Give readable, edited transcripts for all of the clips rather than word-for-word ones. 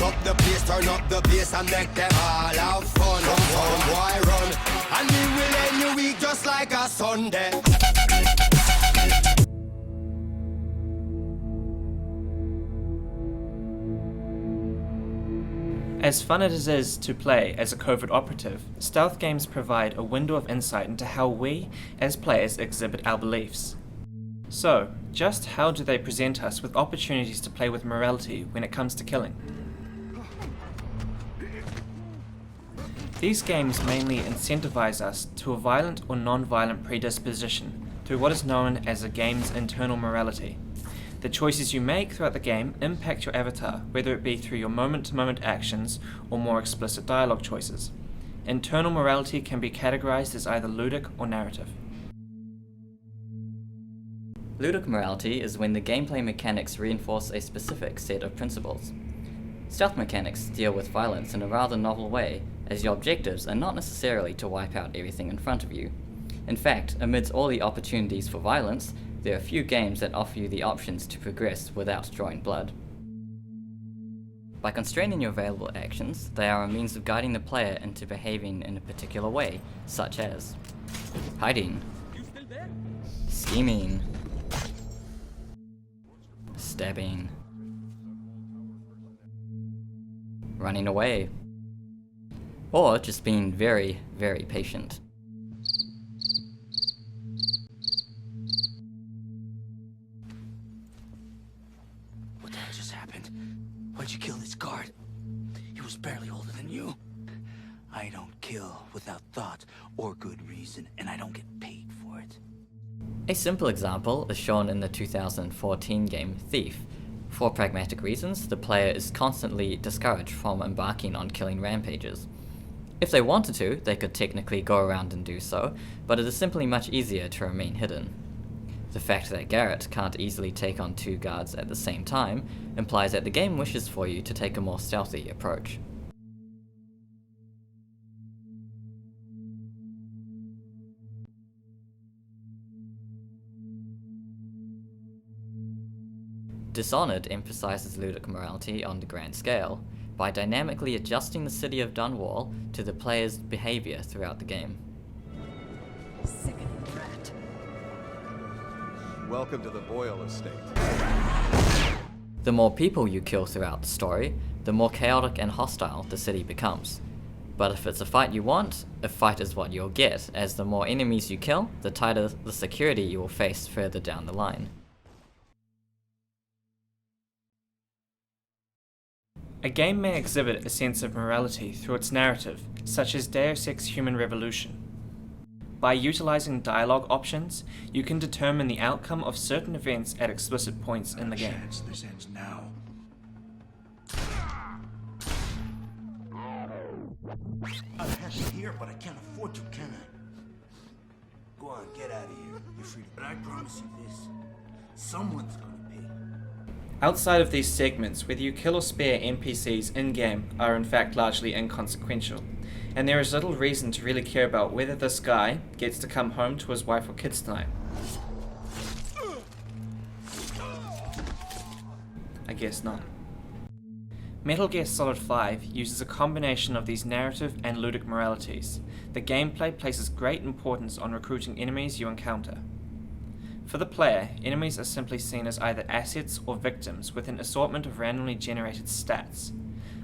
up the place, turn up the bass and make them all have fun. Come boy run, and we will end your week just like a Sunday. As fun as it is to play as a covert operative, stealth games provide a window of insight into how we, as players, exhibit our beliefs. So, just how do they present us with opportunities to play with morality when it comes to killing? These games mainly incentivize us to a violent or non-violent predisposition through what is known as a game's internal morality. The choices you make throughout the game impact your avatar, whether it be through your moment-to-moment actions or more explicit dialogue choices. Internal morality can be categorized as either ludic or narrative. Ludic morality is when the gameplay mechanics reinforce a specific set of principles. Stealth mechanics deal with violence in a rather novel way, as your objectives are not necessarily to wipe out everything in front of you. In fact, amidst all the opportunities for violence, there are few games that offer you the options to progress without drawing blood. By constraining your available actions, they are a means of guiding the player into behaving in a particular way, such as hiding, scheming, stabbing, running away, or just being very, very patient. Why'd you kill this guard? He was barely older than you. I don't kill without thought or good reason, and I don't get paid for it. A simple example is shown in the 2014 game Thief. For pragmatic reasons, the player is constantly discouraged from embarking on killing rampages. If they wanted to, they could technically go around and do so, but it is simply much easier to remain hidden. The fact that Garrett can't easily take on two guards at the same time implies that the game wishes for you to take a more stealthy approach. Dishonored emphasizes ludic morality on the grand scale by dynamically adjusting the city of Dunwall to the player's behavior throughout the game. Sickening rat. Welcome to the Boyle estate. The more people you kill throughout the story, the more chaotic and hostile the city becomes. But if it's a fight you want, a fight is what you'll get, as the more enemies you kill, the tighter the security you will face further down the line. A game may exhibit a sense of morality through its narrative, such as Deus Ex Human Revolution. By utilizing dialogue options, you can determine the outcome of certain events at explicit points in the game. This ends now. I have you here, but I can't afford to, can I? Go on, get out of here. You're free to. But I promise you this: someone's gonna pay. Outside of these segments, whether you kill or spare NPCs in-game are in fact largely inconsequential, and there is little reason to really care about whether this guy gets to come home to his wife or kids tonight. I guess not. Metal Gear Solid 5 uses a combination of these narrative and ludic moralities. The gameplay places great importance on recruiting enemies you encounter. For the player, enemies are simply seen as either assets or victims with an assortment of randomly generated stats.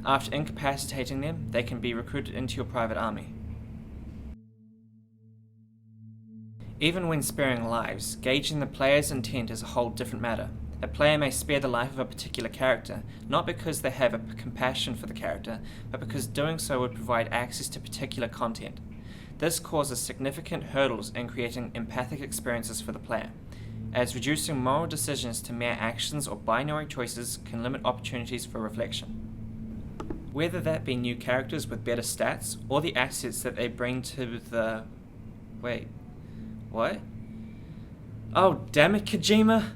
After incapacitating them, they can be recruited into your private army. Even when sparing lives, gauging the player's intent is a whole different matter. A player may spare the life of a particular character, not because they have a compassion for the character, but because doing so would provide access to particular content. This causes significant hurdles in creating empathic experiences for the player, as reducing moral decisions to mere actions or binary choices can limit opportunities for reflection. Whether that be new characters with better stats, or the assets that they bring to the... Wait, what? Oh, damn it, Kojima!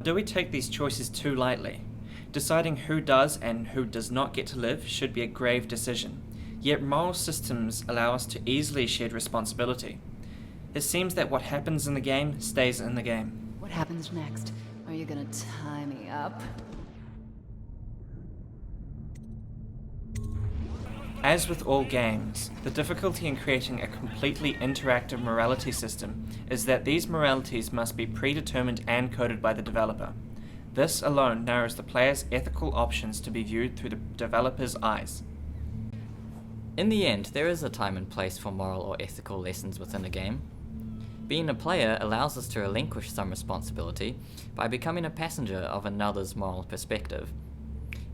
Do we take these choices too lightly? Deciding who does and who does not get to live should be a grave decision, yet moral systems allow us to easily shed responsibility. It seems that what happens in the game stays in the game. What happens next? Are you gonna tie me up? As with all games, the difficulty in creating a completely interactive morality system is that these moralities must be predetermined and coded by the developer. This alone narrows the player's ethical options to be viewed through the developer's eyes. In the end, there is a time and place for moral or ethical lessons within a game. Being a player allows us to relinquish some responsibility by becoming a passenger of another's moral perspective.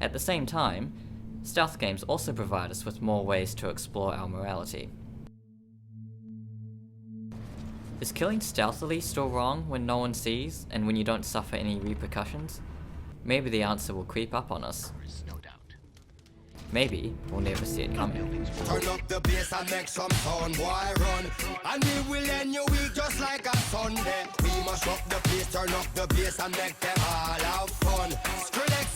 At the same time, stealth games also provide us with more ways to explore our morality. Is killing stealthily still wrong when no one sees and when you don't suffer any repercussions? Maybe the answer will creep up on us. Maybe we'll never see it coming. Turn up the bass and make some sound, boy, run. And we will end your week just like a Sunday. We must rock the place, turn up the bass and make them all have fun. Skrillex